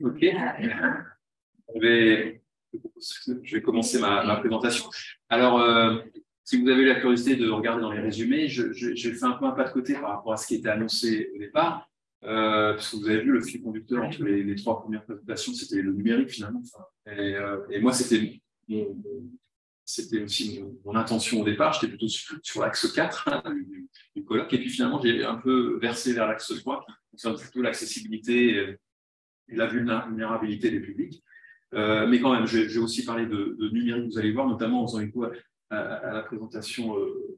Ok. Je vais commencer ma présentation. Alors, si vous avez la curiosité de regarder dans les résumés, j'ai fait un peu un pas de côté par rapport à ce qui était annoncé au départ, parce que vous avez vu le fil conducteur entre les trois premières présentations, c'était le numérique finalement. Et moi, c'était aussi mon intention au départ. J'étais plutôt sur l'axe 4 du colloque, et puis finalement, j'ai un peu versé vers l'axe 3, qui concerne plutôt l'accessibilité et la vulnérabilité des publics. Mais quand même, je vais aussi parler de numérique, vous allez voir, notamment en faisant écho à la présentation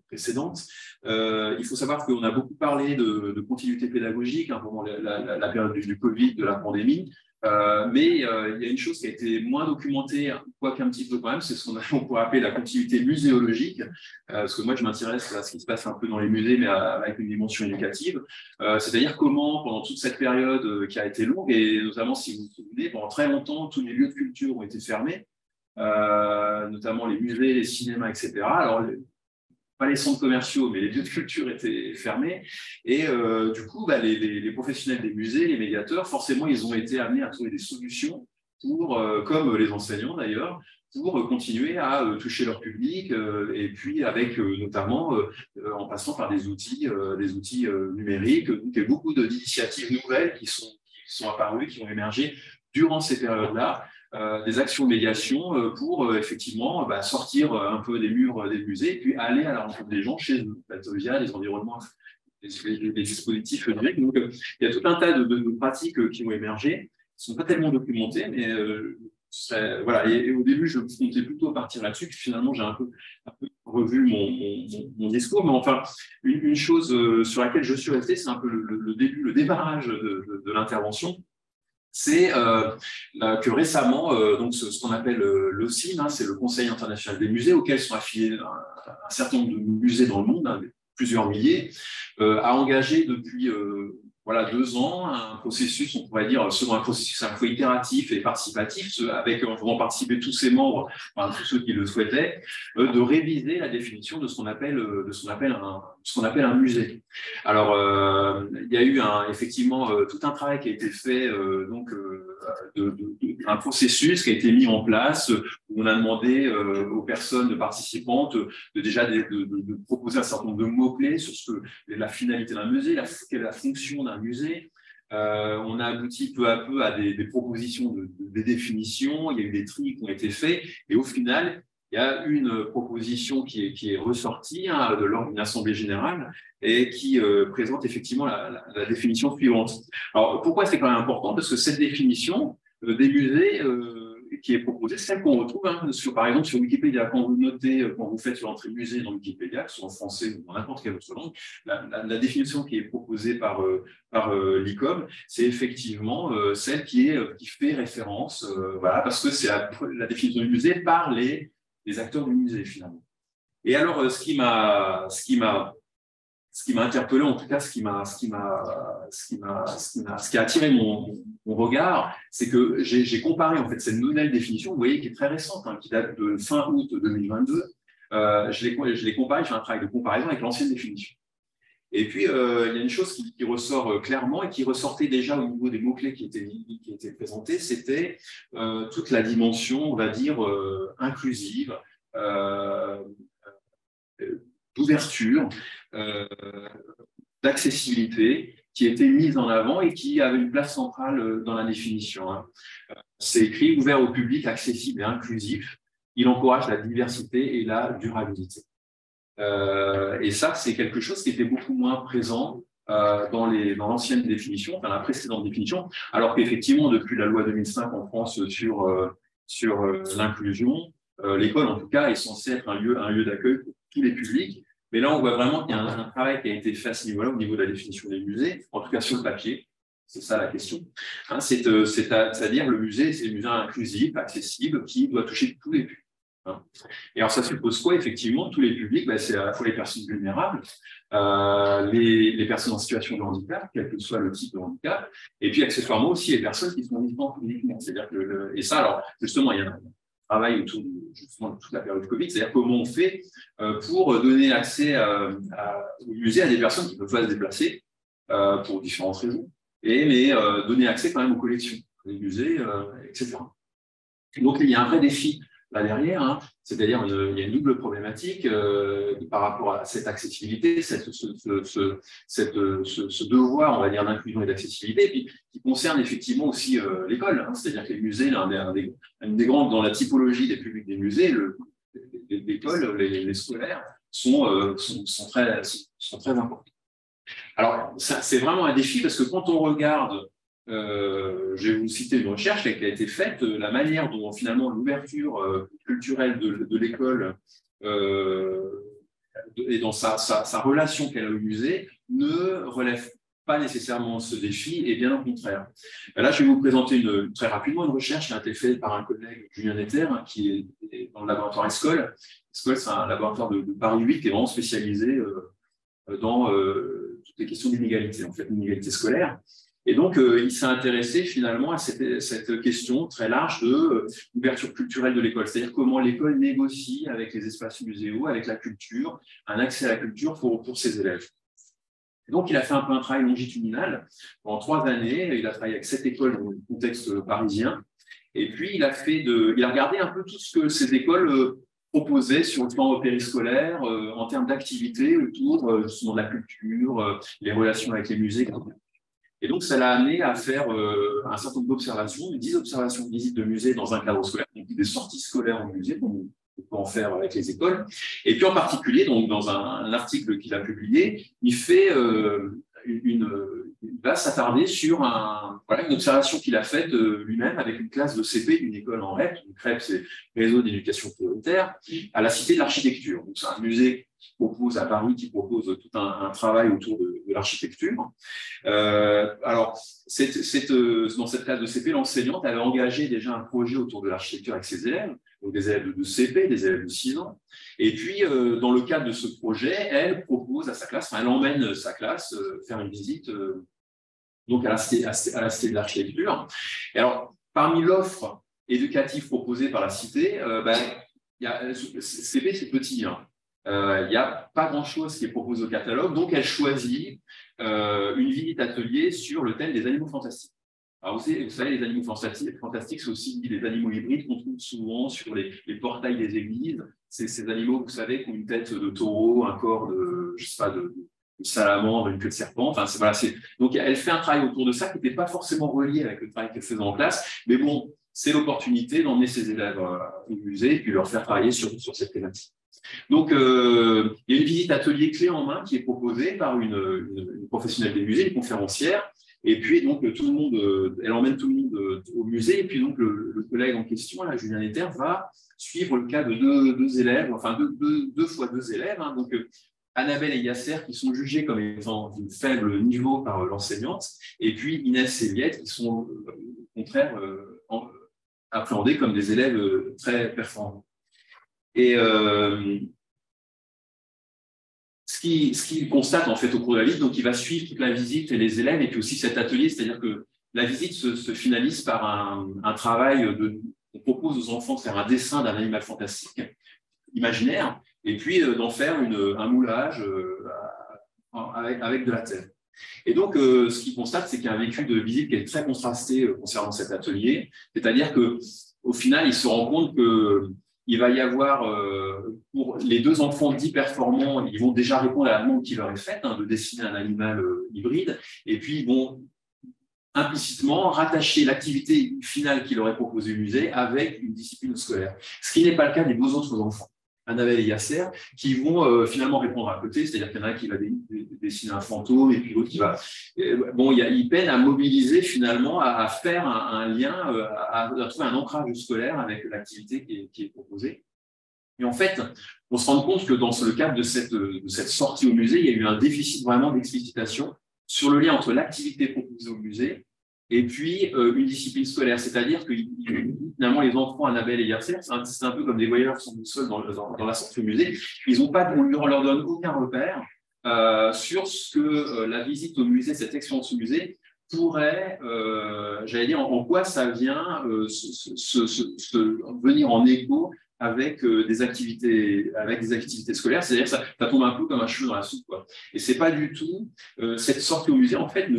précédente. Il faut savoir qu'on a beaucoup parlé de continuité pédagogique pendant la période du Covid, de la pandémie. Mais il y a une chose qui a été moins documentée, quoique un petit peu quand même, c'est ce qu'on pourrait appeler la continuité muséologique, parce que moi je m'intéresse à ce qui se passe un peu dans les musées, mais avec une dimension éducative, c'est-à-dire comment pendant toute cette période qui a été longue, et notamment si vous vous souvenez, pendant très longtemps, tous les lieux de culture ont été fermés, notamment les musées, les cinémas, etc. Alors, pas les centres commerciaux, mais les lieux de culture étaient fermés. Et du coup, les professionnels des musées, les médiateurs, forcément, ils ont été amenés à trouver des solutions pour, comme les enseignants d'ailleurs, pour continuer à toucher leur public, et puis avec notamment en passant par des outils numériques. Donc, il y a beaucoup d'initiatives nouvelles qui sont apparues, qui ont émergé durant ces périodes-là. Des actions de médiation pour effectivement sortir un peu des murs des musées et puis aller à la rencontre des gens chez eux, via les environnements, les dispositifs numériques. Donc, il y a tout un tas de pratiques qui ont émergé, qui ne sont pas tellement documentées, mais voilà. Et au début, je comptais plutôt partir là-dessus, puis finalement, j'ai un peu revu mon discours. Mais enfin, une chose sur laquelle je suis resté, c'est un peu le début, le démarrage de l'intervention. C'est que récemment, donc ce qu'on appelle l'OSIM, c'est le Conseil international des musées, auquel sont affiliés un certain nombre de musées dans le monde, plusieurs milliers, a engagé depuis 2 ans un processus, on pourrait dire, selon un processus à la fois itératif et participatif, avec en faisant participer tous ses membres, tous ceux qui le souhaitaient, de réviser la définition de ce qu'on appelle un musée. Alors, il y a eu effectivement tout un travail qui a été fait, un processus qui a été mis en place, où on a demandé aux personnes participantes de proposer un certain nombre de mots-clés sur la finalité d'un musée, quelle est la fonction d'un musée. On a abouti peu à peu à des propositions des définitions, il y a eu des tris qui ont été faits, et au final, il y a une proposition qui est ressortie lors d'une assemblée générale et qui présente effectivement la définition suivante. Alors, pourquoi c'est quand même important? Parce que cette définition des musées qui est proposée, c'est celle qu'on retrouve par exemple sur Wikipédia. Quand vous notez, quand vous faites l'entrée musée dans Wikipédia, que ce soit en français ou dans n'importe quelle autre langue, la définition qui est proposée par l'ICOM, c'est effectivement celle qui fait référence, parce que c'est la définition du musée par les acteurs du musée finalement. Et alors, ce qui m'a interpellé, en tout cas, ce qui a attiré mon regard, c'est que j'ai comparé en fait cette nouvelle définition, vous voyez, qui est très récente, qui date de fin août 2022. Je l'ai comparé, j'ai fait un travail de comparaison avec l'ancienne définition. Et puis, il y a une chose qui ressort clairement et qui ressortait déjà au niveau des mots-clés qui étaient présentés, c'était toute la dimension, on va dire, inclusive, d'ouverture, d'accessibilité, qui était mise en avant et qui avait une place centrale dans la définition. C'est écrit « ouvert au public, accessible et inclusif ». Il encourage la diversité et la durabilité. Et ça, c'est quelque chose qui était beaucoup moins présent dans l'ancienne définition, dans la précédente définition, alors qu'effectivement, depuis la loi 2005 en France sur l'inclusion, l'école, en tout cas, est censée être un lieu d'accueil pour tous les publics. Mais là, on voit vraiment qu'il y a un travail qui a été fait à ce niveau-là, au niveau de la définition des musées, en tout cas sur le papier. C'est ça la question. C'est-à-dire le musée, c'est le musée inclusif, accessible, qui doit toucher tous les publics. Et alors, ça suppose quoi? Effectivement, tous les publics, c'est à la fois les personnes vulnérables, les personnes en situation de handicap, quel que soit le type de handicap, et puis accessoirement aussi les personnes qui sont handicapantes uniquement. C'est-à-dire et ça, alors, justement, il y a un travail autour justement de toute la période Covid, c'est-à-dire comment on fait pour donner accès au musée à des personnes qui ne peuvent pas se déplacer pour différentes raisons. mais donner accès quand même aux collections, les musées, etc. Donc, il y a un vrai défi là derrière, hein, c'est-à-dire il y a une double problématique par rapport à cette accessibilité, ce devoir, on va dire, d'inclusion et d'accessibilité, puis qui concerne effectivement aussi l'école, hein, c'est-à-dire que les musées, une des grandes, dans la typologie des publics des musées, l'école, les scolaires sont très importants. Alors, c'est vraiment un défi parce que quand on regarde, je vais vous citer une recherche qui a été faite, la manière dont finalement l'ouverture culturelle de l'école et dans sa relation qu'elle a au musée ne relève pas nécessairement ce défi, et bien au contraire. Là, je vais vous présenter très rapidement une recherche qui a été faite par un collègue, Julien Netter, hein, qui est dans le laboratoire ESCOL. ESCOL, c'est un laboratoire de Paris 8 qui est vraiment spécialisé dans toutes les questions d'inégalité, en fait, l'inégalité scolaire. Et donc, il s'est intéressé finalement à cette question très large de l'ouverture culturelle de l'école, c'est-à-dire comment l'école négocie avec les espaces muséaux, avec la culture, un accès à la culture pour ses élèves. Et donc, il a fait un peu un travail longitudinal. Pendant 3 années, il a travaillé avec 7 écoles dans le contexte parisien. Et puis, il a regardé un peu tout ce que ces écoles proposaient sur le plan périscolaire en termes d'activités autour justement de la culture, les relations avec les musées, etc. Et donc, ça l'a amené à faire un certain nombre d'observations, 10 observations de visites de musées dans un cadre scolaire, donc des sorties scolaires en musée, on peut en faire avec les écoles. Et puis en particulier, donc, dans un article qu'il a publié, il va s'attarder sur une observation qu'il a faite lui-même avec une classe de CP d'une école en REP. Donc REP, c'est Réseau d'éducation prioritaire, à la Cité de l'Architecture. Donc c'est un musée à Paris qui propose tout un travail autour de l'architecture. Alors, dans cette classe de CP, l'enseignante avait engagé déjà un projet autour de l'architecture avec ses élèves, donc des élèves de CP, des élèves de 6 ans. Et puis, dans le cadre de ce projet, elle propose à sa classe, elle emmène sa classe faire une visite donc à la Cité de l'Architecture. Et alors, parmi l'offre éducative proposée par la Cité, CP, c'est petit, hein. Il n'y a pas grand-chose qui est proposé au catalogue, donc elle choisit une visite atelier sur le thème des animaux fantastiques. Alors vous savez, les animaux fantastiques, c'est aussi des animaux hybrides qu'on trouve souvent sur les portails des églises. C'est ces animaux, vous savez, qui ont une tête de taureau, un corps de salamandre, une queue de serpent. Enfin, donc elle fait un travail autour de ça qui n'était pas forcément relié avec le travail qu'elle faisait en classe, mais bon, c'est l'opportunité d'emmener ses élèves au musée et puis leur faire travailler sur cette thématique. Donc, il y a une visite atelier clé en main qui est proposée par une professionnelle des musées, une conférencière, et puis donc elle emmène tout le monde au musée, et puis donc le collègue en question, là, Julien Netter, va suivre le cas de deux élèves, enfin deux fois deux élèves, hein, donc Annabelle et Yasser qui sont jugés comme étant de faible niveau par l'enseignante, et puis Inès et Liette qui sont au contraire appréhendés comme des élèves très performants. Et ce qu'il constate en fait au cours de la visite, donc il va suivre toute la visite et les élèves, et puis aussi cet atelier, c'est-à-dire que la visite se finalise par un travail on propose aux enfants de faire un dessin d'un animal fantastique, imaginaire, et puis d'en faire un moulage avec de la terre. Et donc, ce qu'il constate, c'est qu'il y a un vécu de visite qui est très contrasté concernant cet atelier, c'est-à-dire qu'au final, il se rend compte qu'il va y avoir, pour les 2 enfants dits performants, ils vont déjà répondre à la demande qui leur est faite, de dessiner un animal hybride, et puis ils vont implicitement rattacher l'activité finale qu'il aurait proposée au musée avec une discipline scolaire. Ce qui n'est pas le cas des 2 autres enfants, Annabelle et Yasser, qui vont finalement répondre à côté, c'est-à-dire qu'il y en a un qui va dessiner un fantôme et puis l'autre qui va... ils peinent à mobiliser finalement, à faire un lien, à trouver un ancrage scolaire avec l'activité qui est proposée. Et en fait, on se rend compte que dans le cadre de cette sortie au musée, il y a eu un déficit vraiment d'explicitation sur le lien entre l'activité proposée au musée et puis une discipline scolaire. C'est-à-dire que finalement, les enfants, Annabelle et Yasser, c'est un peu comme des voyageurs qui sont seuls dans la sortie au musée. On leur donne aucun repère sur ce que la visite au musée, cette expérience au musée, pourrait, j'allais dire, en quoi ça vient venir en écho avec des activités scolaires, c'est-à-dire que ça tombe un peu comme un cheveu dans la soupe, quoi. Et c'est pas du tout cette sortie au musée, en fait,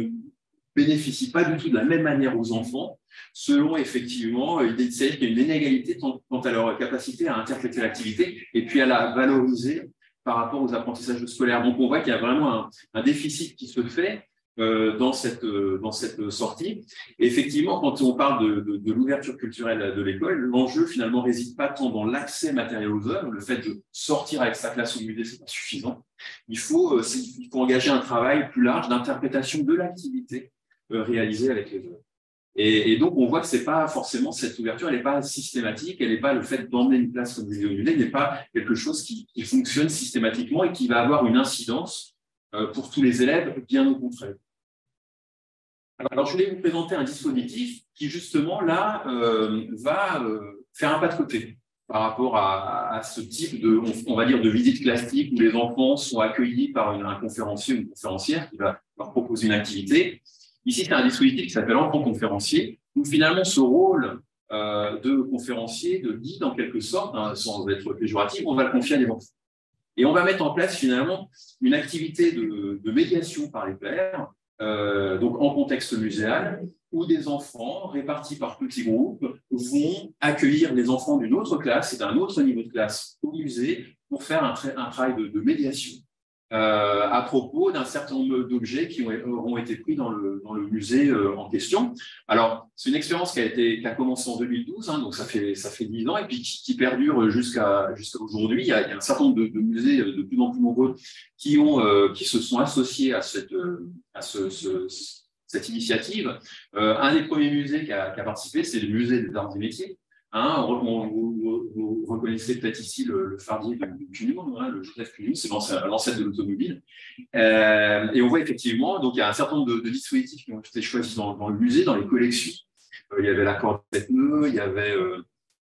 bénéficient pas du tout de la même manière aux enfants, selon effectivement, il y a une inégalité quant à leur capacité à interpréter l'activité et puis à la valoriser par rapport aux apprentissages scolaires. Donc, on voit qu'il y a vraiment un déficit qui se fait dans cette sortie. Et effectivement, quand on parle de l'ouverture culturelle de l'école, l'enjeu finalement réside pas tant dans l'accès matériel aux œuvres, le fait de sortir avec sa classe au musée, c'est pas suffisant. Il faut engager un travail plus large d'interprétation de l'activité réalisée avec les œuvres. Et donc, on voit que c'est pas forcément cette ouverture, elle n'est pas systématique, elle n'est pas le fait d'emmener une classe au musée n'est pas quelque chose qui fonctionne systématiquement et qui va avoir une incidence pour tous les élèves, bien au contraire. Alors, je voulais vous présenter un dispositif qui, justement, là, va faire un pas de côté par rapport à ce type de, on va dire, de visite classique où les enfants sont accueillis par un conférencier ou une conférencière qui va leur proposer une activité. Ici, c'est un dispositif qui s'appelle enfant conférencier, où finalement, ce rôle de conférencier, de guide en quelque sorte, hein, sans être péjoratif, on va le confier à des enfants. Et on va mettre en place finalement une activité de médiation par les pairs, donc en contexte muséal, où des enfants répartis par petits groupes vont accueillir les enfants d'une autre classe et d'un autre niveau de classe au musée pour faire un travail de médiation à propos d'un certain nombre d'objets qui auront été pris dans le musée en question. Alors, c'est une expérience qui a commencé en 2012, hein, donc ça fait 10 ans, et puis qui perdure jusqu'à aujourd'hui. Il y a un certain nombre de musées de plus en plus nombreux qui se sont associés à cette initiative. Un des premiers musées qui a participé, c'est le musée des arts et métiers. Hein, vous reconnaissez peut-être ici le fardier de Cugnot, hein, le Joseph Cugnot, c'est l'ancêtre de l'automobile. Et on voit effectivement, donc il y a un certain nombre de dispositifs qui ont été choisis dans le musée, dans les collections. Il y avait la corde à 7 nœuds, il y avait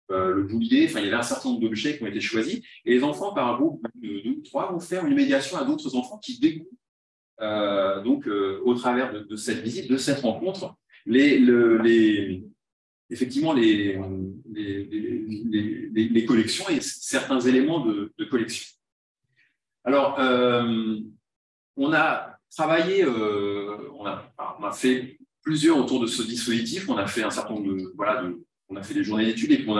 le boulier, enfin il y avait un certain nombre d'objets qui ont été choisis. Et les enfants, par un groupe de 2 ou 3, vont faire une médiation à d'autres enfants qui découvrent, au travers de cette visite, de cette rencontre, effectivement les collections et certains éléments de collection. Alors, on a travaillé, on a fait plusieurs autour de ce dispositif, on a fait un certain nombre on a fait des journées d'études et puis on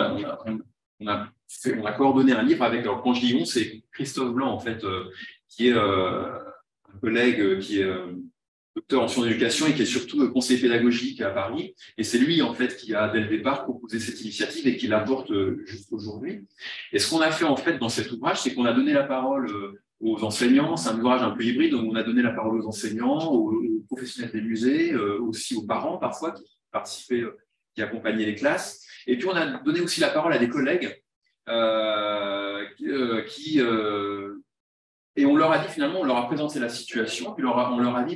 a coordonné un livre avec, alors quand je dis on, c'est Christophe Blanc en fait, qui est un collègue qui est docteur en sciences d'éducation et qui est surtout conseiller pédagogique à Paris. Et c'est lui, en fait, qui a, dès le départ, proposé cette initiative et qui l'apporte jusqu'aujourd'hui. Et ce qu'on a fait, en fait, dans cet ouvrage, c'est qu'on a donné la parole aux enseignants. C'est un ouvrage un peu hybride, donc on a donné la parole aux enseignants, aux professionnels des musées, aussi aux parents, parfois, qui participaient, qui accompagnaient les classes. Et puis, on a donné aussi la parole à des collègues et on leur a dit, finalement, on leur a présenté la situation, puis on leur a dit,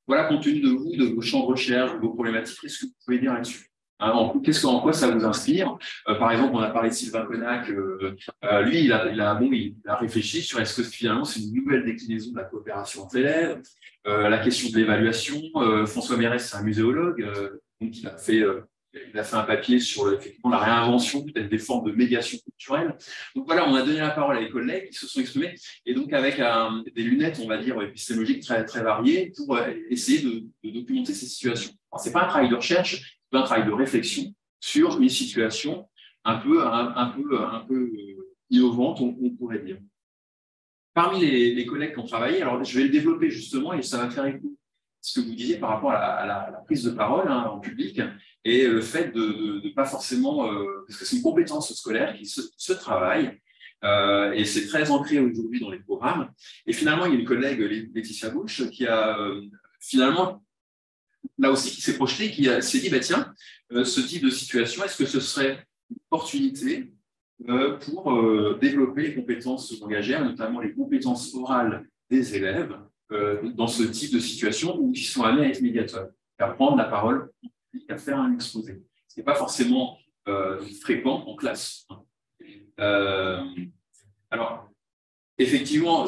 voilà, compte tenu de vous, de vos champs de recherche, de vos problématiques, qu'est-ce que vous pouvez dire là-dessus? En quoi ça vous inspire? Par exemple, on a parlé de Sylvain Connac. Lui, il a réfléchi sur est-ce que finalement c'est une nouvelle déclinaison de la coopération entre élèves, la question de l'évaluation. François Mérès, c'est un muséologue, donc il a fait un papier sur effectivement la réinvention peut-être des formes de médiation culturelle. Donc voilà, on a donné la parole à des collègues qui se sont exprimés, et donc avec des lunettes, on va dire, épistémologiques très, très variées pour essayer de documenter ces situations. Ce n'est pas un travail de recherche, c'est un travail de réflexion sur une situation un peu innovante, on pourrait dire. Parmi les collègues qui ont travaillé, alors je vais le développer justement, et ça va faire écho ce que vous disiez par rapport à la prise de parole en public, et le fait de pas forcément, parce que c'est une compétence scolaire qui se travaille, et c'est très ancré aujourd'hui dans les programmes. Et finalement, il y a une collègue, Laetitia Bouche, qui a finalement, là aussi, qui s'est projetée, qui s'est dit, tiens, ce type de situation, est-ce que ce serait une opportunité pour développer les compétences langagières, notamment les compétences orales des élèves, dans ce type de situation où ils sont amenés à être médiateurs, à prendre la parole, à faire un exposé. Ce n'est pas forcément fréquent en classe. Alors, effectivement,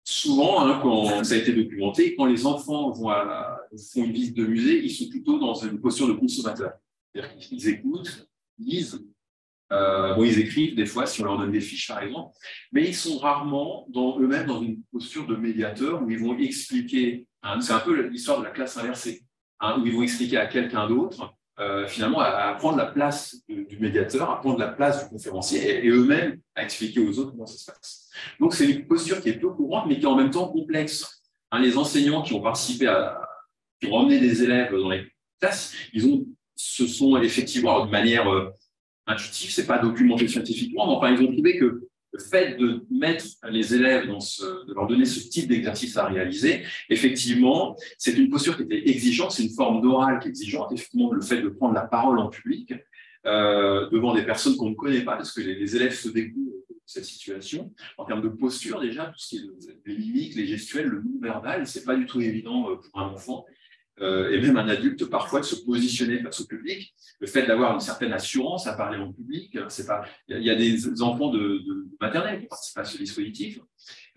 souvent, hein, quand ça a été documenté, quand les enfants font une visite de musée, ils sont plutôt dans une posture de consommateur. C'est-à-dire qu'ils écoutent, lisent, ils écrivent des fois si on leur donne des fiches par exemple, mais ils sont rarement eux-mêmes dans une posture de médiateur où ils vont expliquer, hein, c'est un peu l'histoire de la classe inversée. hein, où ils vont expliquer à quelqu'un d'autre, finalement, à prendre la place du médiateur, à prendre la place du conférencier et eux-mêmes à expliquer aux autres comment ça se passe. Donc, c'est une posture qui est peu courante, mais qui est en même temps complexe. Hein, les enseignants qui ont participé qui ont emmené des élèves dans les classes, se sont effectivement, de manière intuitive, c'est pas documenté scientifiquement, mais enfin, ils ont trouvé que le fait de mettre les élèves de leur donner ce type d'exercice à réaliser, effectivement, c'est une posture qui était exigeante, c'est une forme d'oral qui est exigeante, effectivement, le fait de prendre la parole en public devant des personnes qu'on ne connaît pas, parce que les élèves se découvrent de cette situation. En termes de posture, déjà, tout ce qui est les mimiques, les gestuels, le non-verbal, c'est pas du tout évident pour un enfant. Et même un adulte, parfois, de se positionner face au public. Le fait d'avoir une certaine assurance à parler en public, c'est pas. Il y a des enfants de maternelle qui participent à ce dispositif.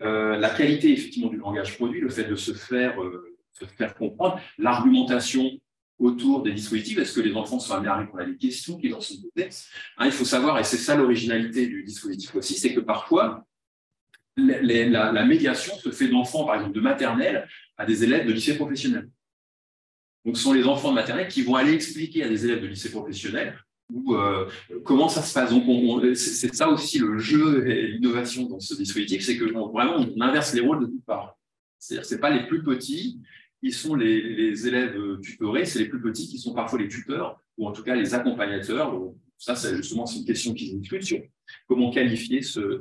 La qualité, effectivement, du langage produit, le fait de se faire comprendre, l'argumentation autour des dispositifs, est-ce que les enfants sont amenés à répondre à des questions qui leur sont posées. Hein, il faut savoir, et c'est ça l'originalité du dispositif aussi, c'est que parfois, la médiation se fait d'enfants, par exemple, de maternelle à des élèves de lycée professionnel. Donc, ce sont les enfants de maternelle qui vont aller expliquer à des élèves de lycée professionnel comment ça se passe. Donc, c'est ça aussi le jeu et l'innovation dans ce dispositif, c'est que vraiment, on inverse les rôles de toutes parts. C'est-à-dire que ce n'est pas les plus petits qui sont les élèves tutorés, c'est les plus petits qui sont parfois les tuteurs, ou en tout cas les accompagnateurs. Donc, ça, c'est justement une question qui se discute sur comment qualifier ce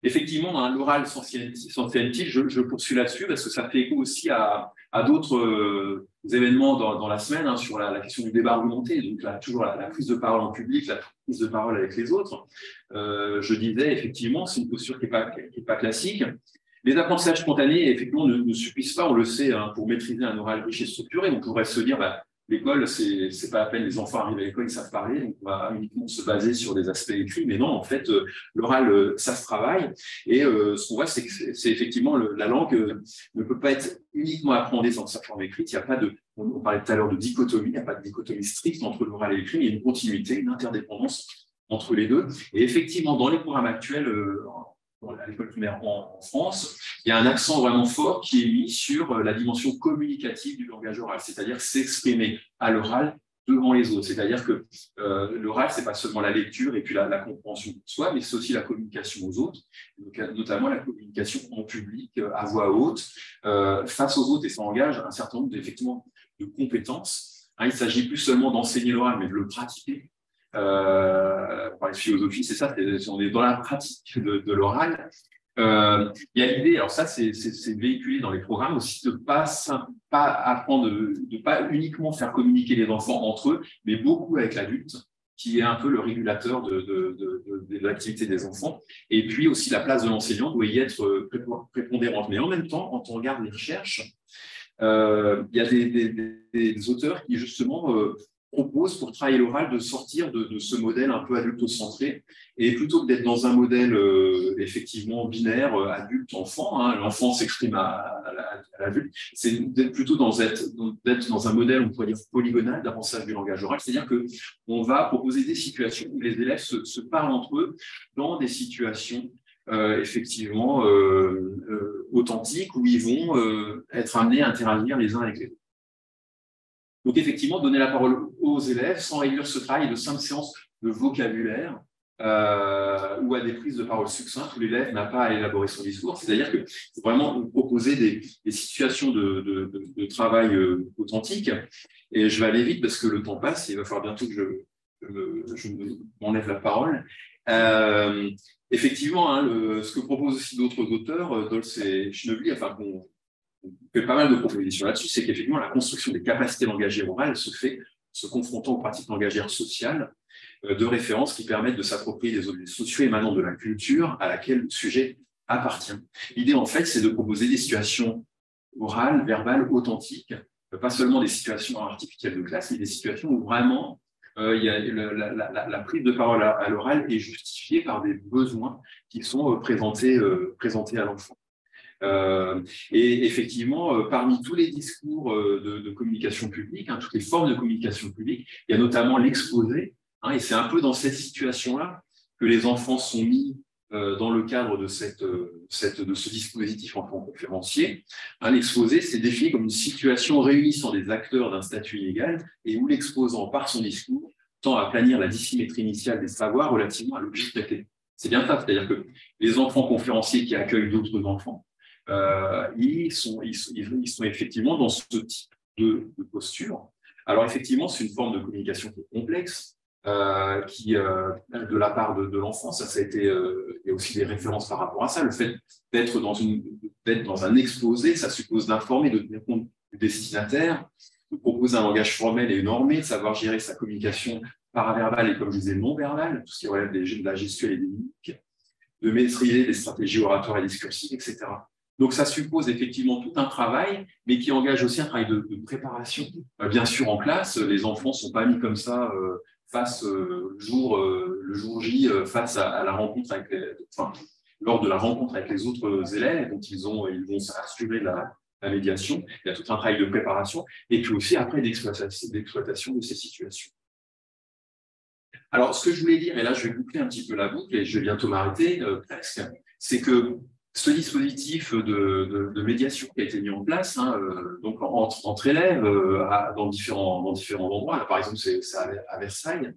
effectivement, dans l'oral sentientil, je poursuis là-dessus parce que ça fait écho aussi à d'autres événements dans la semaine hein, sur la question du débat argumenté, donc toujours la prise de parole en public, la prise de parole avec les autres. Je disais, effectivement, c'est une posture qui n'est pas classique. Les apprentissages spontanés, effectivement, ne suffisent pas, on le sait, hein, pour maîtriser un oral riche et structuré. On pourrait se dire, l'école, c'est pas la peine, les enfants arrivent à l'école, ils savent parler, donc on va uniquement se baser sur des aspects écrits, mais non, en fait, l'oral, ça se travaille, et ce qu'on voit, c'est que c'est effectivement la langue ne peut pas être uniquement appréhendée dans sa forme écrite, il n'y a pas on parlait tout à l'heure de dichotomie, il n'y a pas de dichotomie stricte entre l'oral et l'écrit, il y a une continuité, une interdépendance entre les deux, et effectivement, dans les programmes actuels, à l'école primaire en France, il y a un accent vraiment fort qui est mis sur la dimension communicative du langage oral, c'est-à-dire s'exprimer à l'oral devant les autres. C'est-à-dire que l'oral, ce n'est pas seulement la lecture et puis la compréhension de soi, mais c'est aussi la communication aux autres, donc, notamment la communication en public, à voix haute, face aux autres, et ça engage un certain nombre effectivement de compétences. Hein, il ne s'agit plus seulement d'enseigner l'oral, mais de le pratiquer. On parle de philosophie, c'est ça, on est dans la pratique de l'oral. Il y a l'idée, alors ça c'est véhiculé dans les programmes aussi, de pas apprendre, de pas uniquement faire communiquer les enfants entre eux, mais beaucoup avec l'adulte, qui est un peu le régulateur de l'activité des enfants. Et puis aussi la place de l'enseignant doit y être prépondérante. Mais en même temps, quand on regarde les recherches, il y a des auteurs qui justement propose pour travailler l'oral de sortir de ce modèle un peu adulto-centré et plutôt que d'être dans un modèle effectivement binaire adulte-enfant, hein, l'enfant s'exprime à l'adulte, c'est plutôt d'être dans un modèle, on pourrait dire, polygonal d'apprentissage du langage oral, c'est-à-dire qu'on va proposer des situations où les élèves se parlent entre eux dans des situations effectivement authentiques où ils vont être amenés à interagir les uns avec les autres. Donc, effectivement, donner la parole aux élèves sans réduire ce travail de simple séance de vocabulaire ou à des prises de parole succinctes où l'élève n'a pas à élaborer son discours. C'est-à-dire qu'il faut vraiment proposer des situations de travail authentiques. Et je vais aller vite parce que le temps passe et il va falloir bientôt que je m'enlève la parole. Effectivement, hein, ce que proposent aussi d'autres auteurs, Dolce et Schnebly, enfin, qu'on fait pas mal de propositions là-dessus, c'est qu'effectivement, la construction des capacités langagières orales se fait en se confrontant aux pratiques langagières sociales de référence qui permettent de s'approprier des objets sociaux émanant de la culture à laquelle le sujet appartient. L'idée, en fait, c'est de proposer des situations orales, verbales, authentiques, pas seulement des situations artificielles de classe, mais des situations où vraiment il y a la prise de parole à l'oral est justifiée par des besoins qui sont présentés à l'enfant. Et effectivement, parmi tous les discours de communication publique, hein, toutes les formes de communication publique, il y a notamment l'exposé, hein, et c'est un peu dans cette situation-là que les enfants sont mis dans le cadre de ce dispositif enfant conférencier. L'exposé, c'est défini comme une situation réunissant des acteurs d'un statut inégal et où l'exposant, par son discours, tend à planir la dissymétrie initiale des savoirs relativement à l'objet traité. C'est bien ça, c'est-à-dire que les enfants conférenciers qui accueillent d'autres enfants, ils sont effectivement dans ce type de posture. Alors effectivement, c'est une forme de communication qui est complexe, de la part de l'enfant, ça a été, il y a aussi des références par rapport à ça. Le fait d'être dans un exposé, ça suppose d'informer, de tenir compte du destinataire, de proposer un langage formel et normé, de savoir gérer sa communication paraverbale et, comme je disais, non verbale, tout ce qui relève de la gestuelle et des mimiques, de maîtriser des stratégies oratoires et discursives, etc. Donc, ça suppose effectivement tout un travail, mais qui engage aussi un travail de préparation. Bien sûr, en classe, les enfants ne sont pas mis comme ça le jour J, face à la rencontre lors de la rencontre avec les autres élèves, dont ils vont assurer la médiation. Il y a tout un travail de préparation, et puis aussi après d'exploitation de ces situations. Alors, ce que je voulais dire, et là je vais boucler un petit peu la boucle, et je vais bientôt m'arrêter presque, c'est que ce dispositif de médiation qui a été mis en place, donc entre élèves dans différents endroits, là, par exemple c'est à Versailles,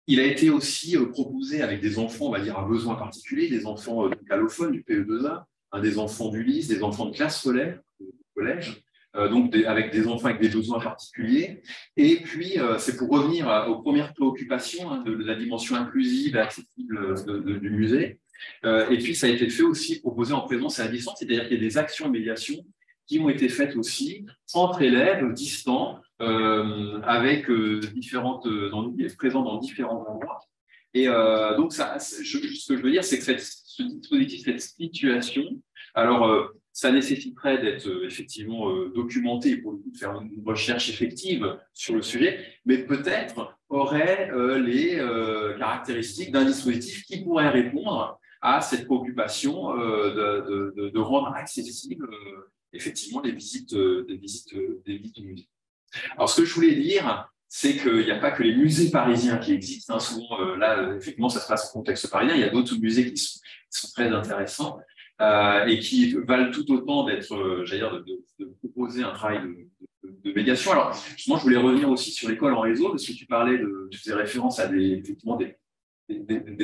il a été aussi proposé avec des enfants, on va dire, à besoins particuliers, des enfants allophones du PE2A, des enfants du lycée, des enfants de classe scolaire, du collège, donc avec des enfants avec des besoins particuliers. Et puis, c'est pour revenir aux premières préoccupations de la dimension inclusive et accessible du musée. Et puis, ça a été fait aussi, proposé en présence et à distance, c'est-à-dire qu'il y a des actions de médiation qui ont été faites aussi entre élèves distants, avec présents dans différents endroits. Et donc, ce que je veux dire, c'est que ce dispositif, cette situation, alors, ça nécessiterait d'être effectivement documenté pour de faire une recherche effective sur le sujet, mais peut-être aurait les caractéristiques d'un dispositif qui pourrait répondre à cette préoccupation de rendre accessible effectivement des visites au musée. Alors, ce que je voulais dire, c'est qu'il n'y a pas que les musées parisiens qui existent. Souvent, là, effectivement, ça se passe au contexte parisien. Il y a d'autres musées qui sont très intéressants et qui valent tout autant d'être, de proposer un travail de médiation. Alors, justement, je voulais revenir aussi sur l'école en réseau, parce que tu faisais référence à des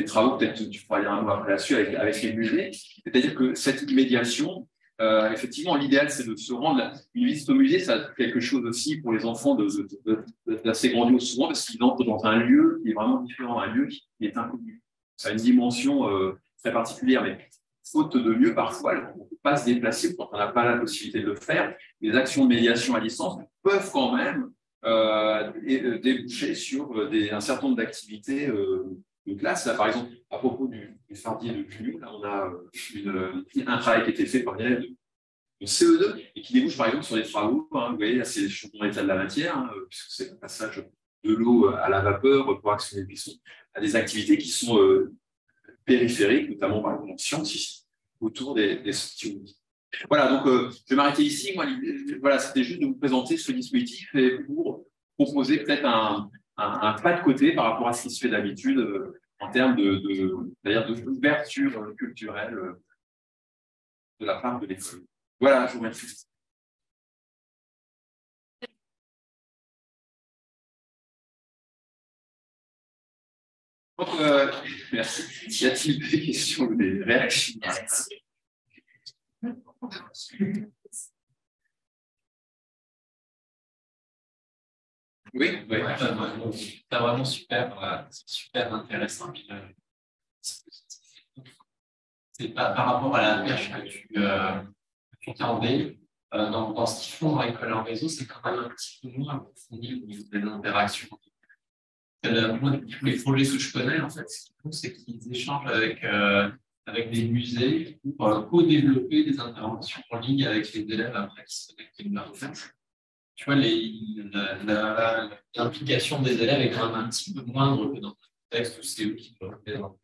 travaux, peut-être tu pourras dire un mot après là-dessus, avec les musées. C'est-à-dire que cette médiation, effectivement, l'idéal, c'est de se rendre. Une visite au musée, ça a quelque chose aussi pour les enfants d'assez grandiose souvent, parce qu'ils entrent dans un lieu qui est vraiment différent, un lieu qui est inconnu. Ça a une dimension très particulière, mais faute de lieu, parfois, on ne peut pas se déplacer quand on n'a pas la possibilité de le faire. Les actions de médiation à distance peuvent quand même déboucher sur un certain nombre d'activités de classe. Là, par exemple, à propos du fardier de Cugnot, là, on a un travail qui a été fait par des élèves de CE2 et qui débouche par exemple sur des travaux. Vous voyez, là, c'est le changement d'état de la matière, puisque c'est le passage de l'eau à la vapeur pour actionner le piston, à des activités qui sont périphériques, notamment par exemple en sciences ici, autour des structures. Voilà, donc je vais m'arrêter ici. Moi, voilà, c'était juste de vous présenter ce dispositif et pour proposer peut-être un pas de côté par rapport à ce qui se fait d'habitude en termes d'ouverture culturelle de la part de l'école. Voilà, je vous remercie. Donc, merci. Y a-t-il des questions ou des réactions? Oui, oui. Ouais, c'est vraiment super intéressant. C'est par rapport à la pêche que tu tendais, dans ce qu'ils font dans l'école en réseau, c'est quand même un petit peu moins approfondi au niveau des interactions. Moi, tous les projets que je connais, en fait, ce qu'ils font, c'est qu'ils échangent avec des musées pour co-développer des interventions en ligne avec les élèves après qui se connectent à leur recherche. Tu vois, l'implication des élèves est quand même un petit peu moindre que dans le contexte où c'est eux qui doivent présenter.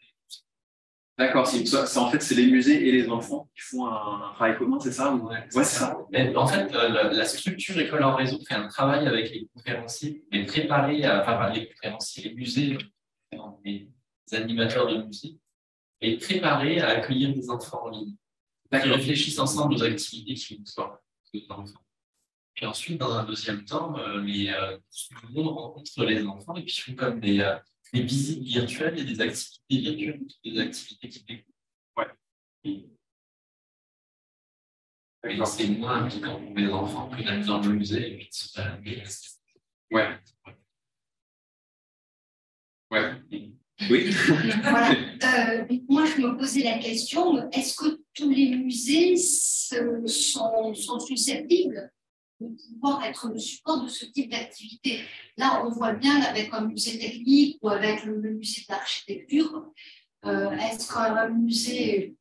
D'accord, en fait, c'est les musées et les enfants qui font un travail commun, c'est ça? Ouais, c'est ça. Mais, en fait, la structure École en réseau fait un travail avec les conférenciers, mais préparé, les conférenciers, les musées, les animateurs de musée, et préparés à accueillir des enfants en ligne. Qui réfléchissent ensemble aux activités qui vont sortir des enfants. Puis ensuite, dans un deuxième temps, tout le monde rencontre les enfants et puis font comme des visites virtuelles et des activités virtuelles, des activités qui découvrent. Ouais. Et c'est moins impliquant pour les enfants que d'aller dans le musée et puis de se balader. Ouais. Ouais. Oui. Voilà. Moi, je me posais la question, est-ce que tous les musées sont susceptibles de pouvoir être le support de ce type d'activité? Là, on voit bien avec un musée technique ou avec le musée d'architecture, est-ce qu'un musée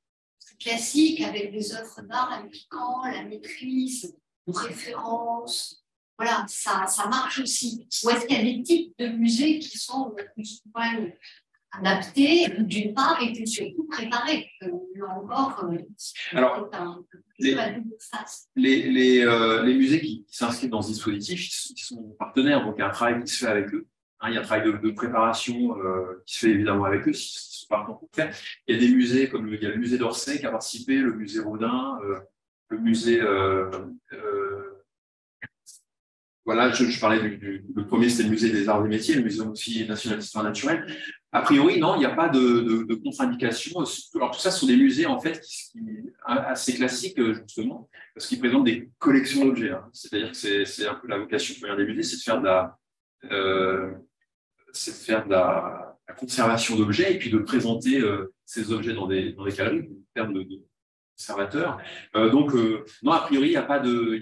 classique avec des œuvres d'art impliquant la maîtrise, de référence, voilà, ça marche aussi. Ou est-ce qu'il y a des types de musées qui sont plus ou moins adaptés d'une part et puis surtout préparés? Là encore, alors, les musées qui s'inscrivent dans ce dispositif, ils sont partenaires, donc il y a un travail qui se fait avec eux. Il y a un travail de préparation qui se fait évidemment avec eux, s'ils sont partants pour le faire. Il y a des musées comme il y a le musée d'Orsay qui a participé, le musée Rodin, le musée. Voilà, je parlais le premier, c'était le musée des arts et des métiers, le musée national d'histoire naturelle. A priori, non, il n'y a pas de contre-indication. Alors, tout ça, ce sont des musées, en fait, assez classiques, justement, parce qu'ils présentent des collections d'objets. Hein. C'est-à-dire que c'est un peu la vocation des musées, c'est de faire de la conservation d'objets et puis de présenter ces objets dans des galeries, en termes de conservateurs. Donc, non, a priori, il n'y a pas de.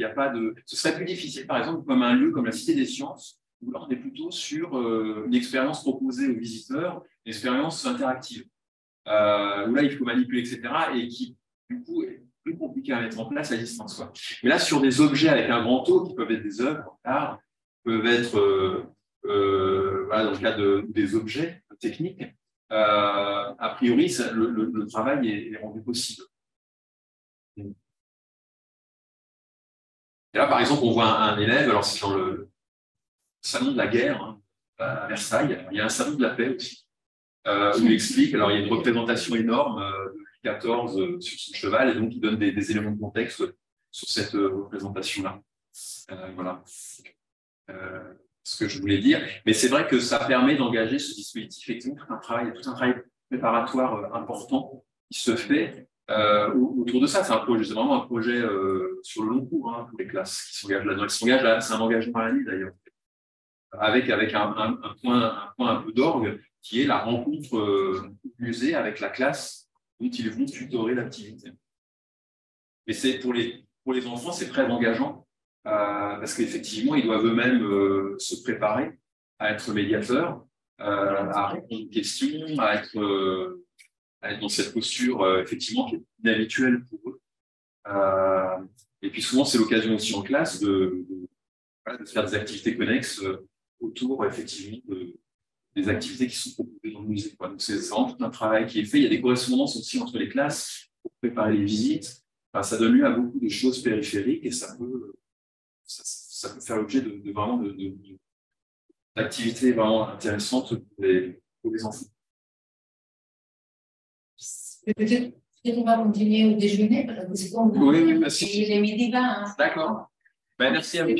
Ce serait plus difficile, par exemple, comme un lieu comme la Cité des Sciences, où là, on est plutôt sur une expérience proposée aux visiteurs, une expérience interactive, où là, il faut manipuler, etc., et qui, du coup, est plus compliqué à mettre en place à distance. Quoi. Mais là, sur des objets avec un grand O, qui peuvent être des œuvres d'art, peuvent être, voilà, dans le cas des objets techniques, a priori, le travail est rendu possible. Et là, par exemple, on voit un élève, alors c'est dans le salon de la guerre, hein, à Versailles. Il y a un salon de la paix aussi, où il explique, alors il y a une représentation énorme de Louis XIV sur son cheval, et donc il donne des éléments de contexte sur cette représentation-là. Voilà ce que je voulais dire. Mais c'est vrai que ça permet d'engager ce dispositif, effectivement, tout un travail préparatoire important qui se fait autour de ça. C'est vraiment un projet sur le long cours, hein, pour les classes qui s'engagent là-dedans. C'est un engagement à l'année d'ailleurs, avec un point un peu d'orgue qui est la rencontre du musée avec la classe dont ils vont tutorer l'activité. Mais c'est pour les enfants, c'est très engageant parce qu'effectivement, ils doivent eux-mêmes se préparer à être médiateurs, à répondre aux questions, à être dans cette posture effectivement qui est inhabituelle pour eux. Et puis souvent, c'est l'occasion aussi en classe de faire des activités connexes autour effectivement des activités qui sont proposées dans le musée. Quoi. Donc c'est vraiment tout un travail qui est fait. Il y a des correspondances aussi entre les classes pour préparer les visites. Enfin, ça donne lieu à beaucoup de choses périphériques et ça peut faire l'objet vraiment d'activités vraiment intéressantes pour les enfants. Peut-être on va continuer au déjeuner, parce que c'est bon. Oui, merci. Les midi 20. Hein. D'accord. Ben, merci à vous.